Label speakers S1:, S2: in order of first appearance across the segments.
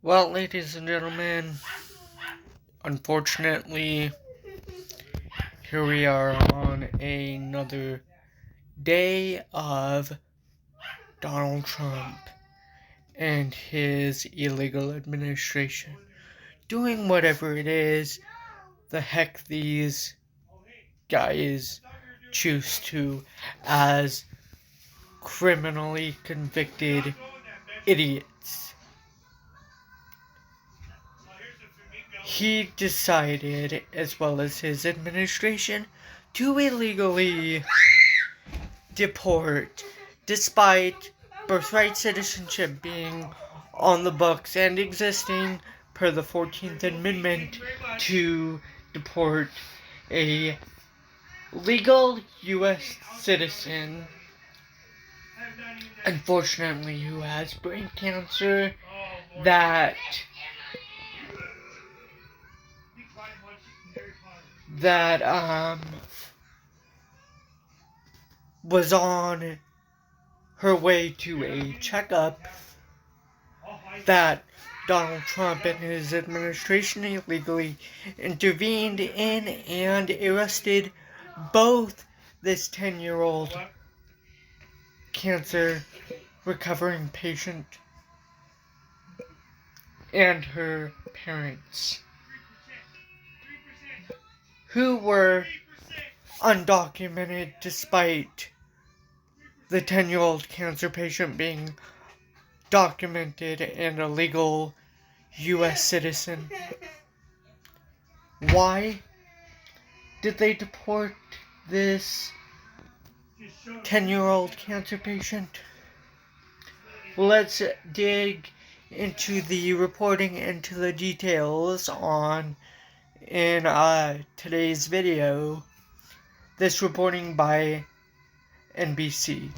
S1: Well, ladies and gentlemen, unfortunately, here we are on another day of Donald Trump and his illegal administration doing whatever it is the heck these guys choose to as criminally convicted idiots. He decided, as well as his administration, to illegally deport, despite birthright citizenship being on the books and existing per the 14th Amendment to deport a legal U.S. citizen, unfortunately, who has brain cancer, that was on her way to a checkup, that Donald Trump and his administration illegally intervened in and arrested both this 10-year-old cancer recovering patient and her parents, who were undocumented despite the 10-year-old cancer patient being documented and a legal U.S. citizen. Why did they deport this 10-year-old cancer patient? Let's dig into the reporting, into the details in today's video. This reporting by NBC.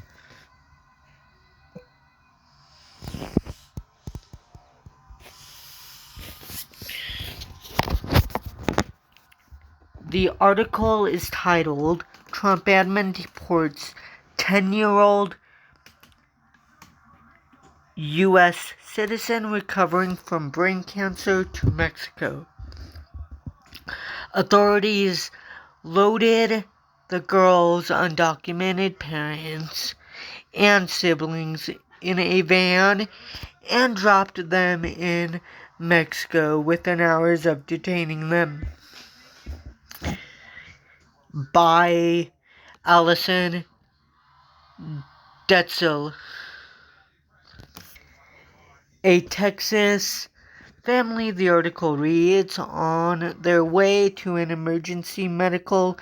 S1: The article is titled, Trump Admin Deports 10-year-old U.S. citizen recovering from brain cancer to Mexico. Authorities loaded the girl's undocumented parents and siblings in a van and dropped them in Mexico within hours of detaining them. By Allison Detzel. A Texas family, the article reads, on their way to an emergency medical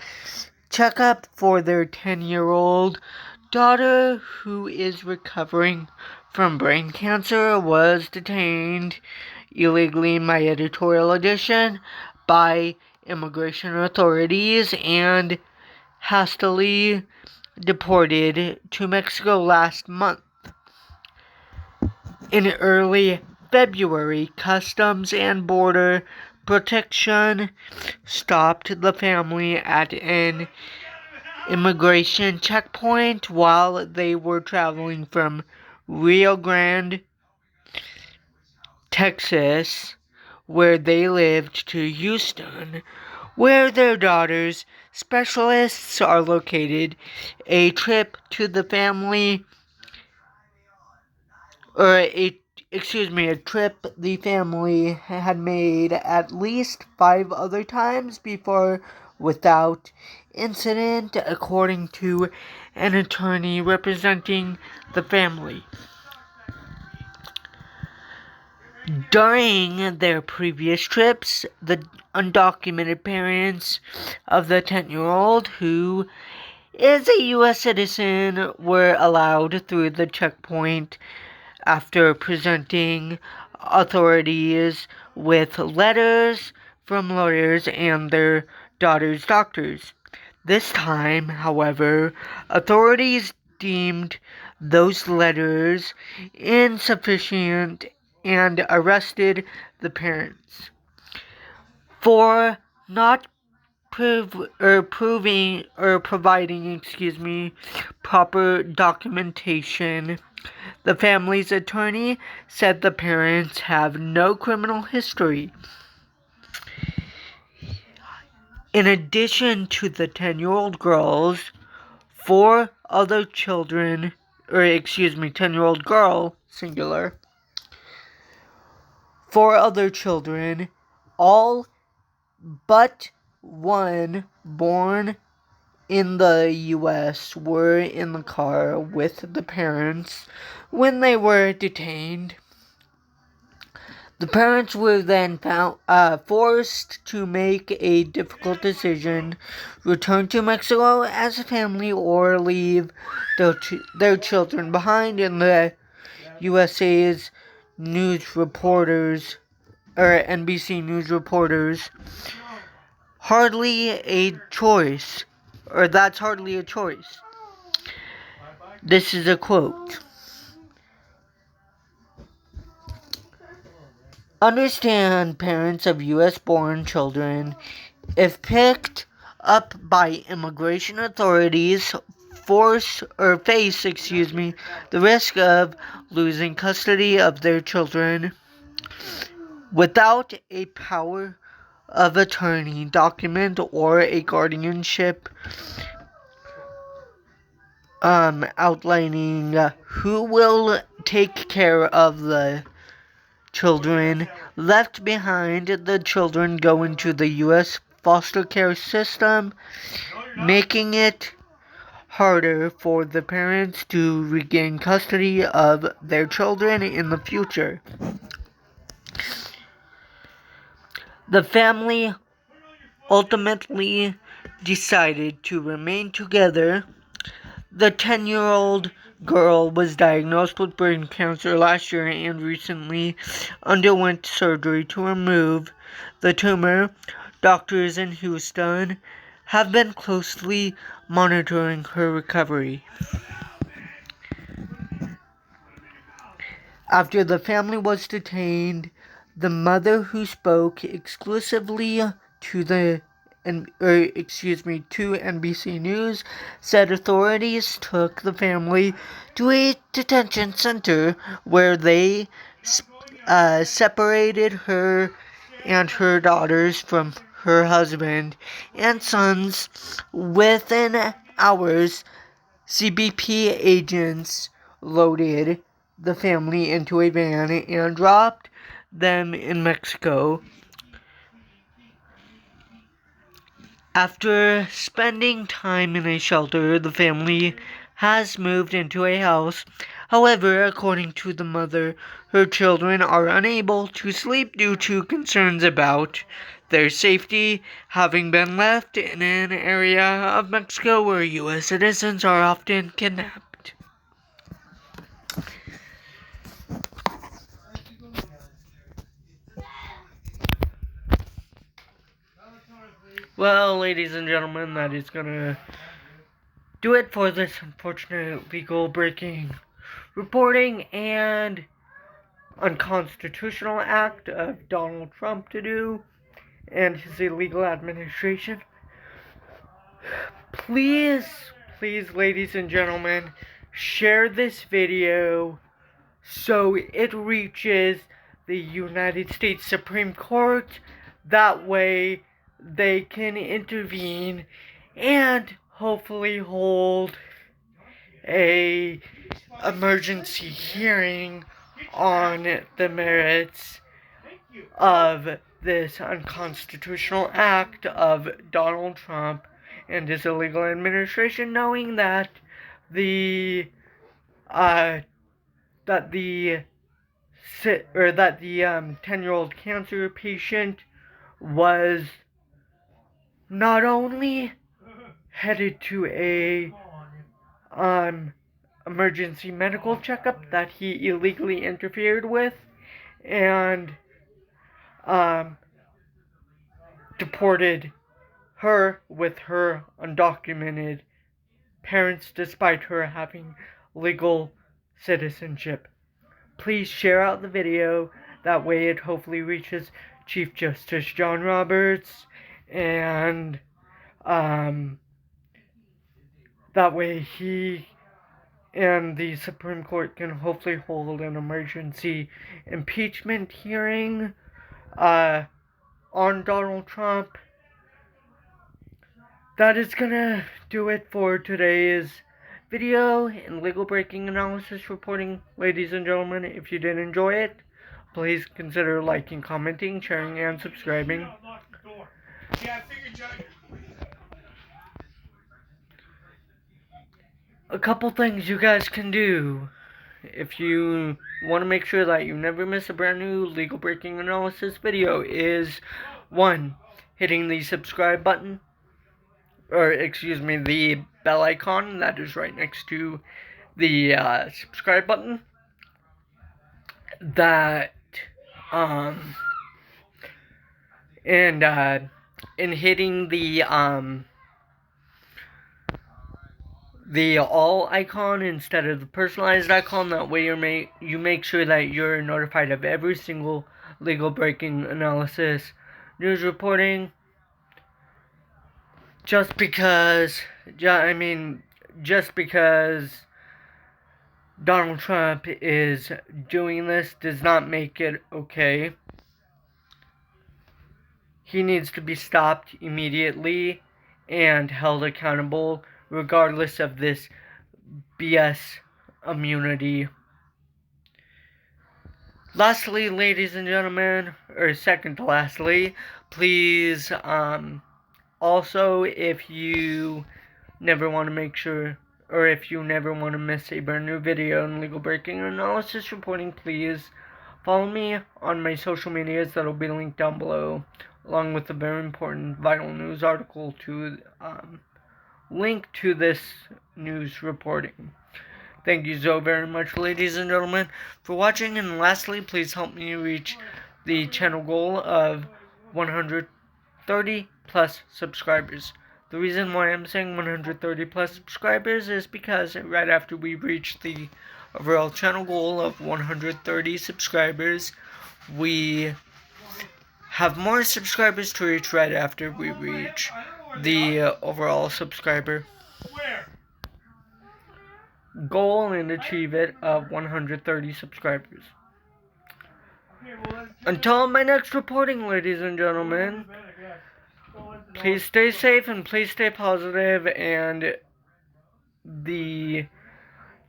S1: checkup for their 10-year-old daughter who is recovering from brain cancer, was detained illegally, my editorial edition, by immigration authorities and hastily deported to Mexico last month. In early February, Customs and Border Protection stopped the family at an immigration checkpoint while they were traveling from Rio Grande, Texas, where they lived, to Houston, where their daughter's specialists are located. A trip the family had made at least 5 other times before without incident, according to an attorney representing the family. During their previous trips, the undocumented parents of the 10-year-old, who is a U.S. citizen, were allowed through the checkpoint after presenting authorities with letters from lawyers and their daughter's doctors. This time, however, authorities deemed those letters insufficient and arrested the parents for not providing, proper documentation. The family's attorney said the parents have no criminal history. In addition to the 10-year-old girls, 10-year-old girl, singular, 4 other children, all but one born in the U.S., were in the car with the parents when they were detained. The parents were then forced to make a difficult decision: return to Mexico as a family or leave their children behind. In the USA's news reporters, or NBC News reporters, hardly a choice, or that's hardly a choice. This is a quote. Understand, parents of U.S.-born children, if picked up by immigration authorities, face, the risk of losing custody of their children without a power of attorney document or a guardianship outlining who will take care of the children left behind. The children go into the U.S. foster care system, making it harder for the parents to regain custody of their children in the future. The family ultimately decided to remain together. The 10-year-old girl was diagnosed with brain cancer last year and recently underwent surgery to remove the tumor. Doctors in Houston have been closely monitoring her recovery. After the family was detained, the mother, who spoke exclusively to NBC News, said authorities took the family to a detention center where they separated her and her daughters from her husband and sons. Within hours, CBP agents loaded the family into a van and dropped them in Mexico. After spending time in a shelter, the family has moved into a house. However, according to the mother, her children are unable to sleep due to concerns about their safety, having been left in an area of Mexico where U.S. citizens are often kidnapped. Well, ladies and gentlemen, that is gonna do it for this unfortunate legal breaking reporting and unconstitutional act of Donald Trump to do and his illegal administration. Please, ladies and gentlemen, share this video so it reaches the United States Supreme Court. That way they can intervene and hopefully hold a emergency hearing on the merits of this unconstitutional act of Donald Trump and his illegal administration, knowing that the 10-year-old cancer patient was not only headed to a emergency medical checkup that he illegally interfered with and deported her with her undocumented parents despite her having legal citizenship. Please share out the video. That way it hopefully reaches Chief Justice John Roberts and That way he and the Supreme Court can hopefully hold an emergency impeachment hearing on Donald Trump. That is gonna do it for today's video and legal breaking analysis reporting. Ladies and gentlemen, if you did enjoy it, please consider liking, commenting, sharing, and subscribing. A couple things you guys can do if you want to make sure that you never miss a brand new legal breaking analysis video is 1. Hitting the subscribe button, or excuse me, the bell icon that is right next to the subscribe button. That and hitting the all icon instead of the personalized icon. That way you make sure that you're notified of every single legal breaking analysis news reporting. Just because Donald Trump is doing this does not make it okay. He needs to be stopped immediately and held accountable regardless of this BS immunity. Lastly, ladies and gentlemen, or second to lastly, please, also, if you never want to miss a brand new video on legal breaking analysis reporting, please follow me on my social medias that will be linked down below, along with a very important vital news article to link to this news reporting. Thank you so very much, ladies and gentlemen, for watching. And lastly, please help me reach the channel goal of 130 plus subscribers. The reason why I'm saying 130 plus subscribers is because right after we reach the overall channel goal of 130 subscribers, we have more subscribers to reach right after we reach the overall subscriber goal and achieve it of 130 subscribers. Until my next reporting, ladies and gentlemen, please stay safe and please stay positive, and the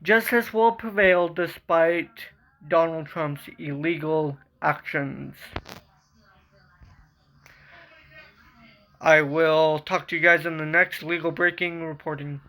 S1: justice will prevail despite Donald Trump's illegal actions. I will talk to you guys in the next legal breaking reporting.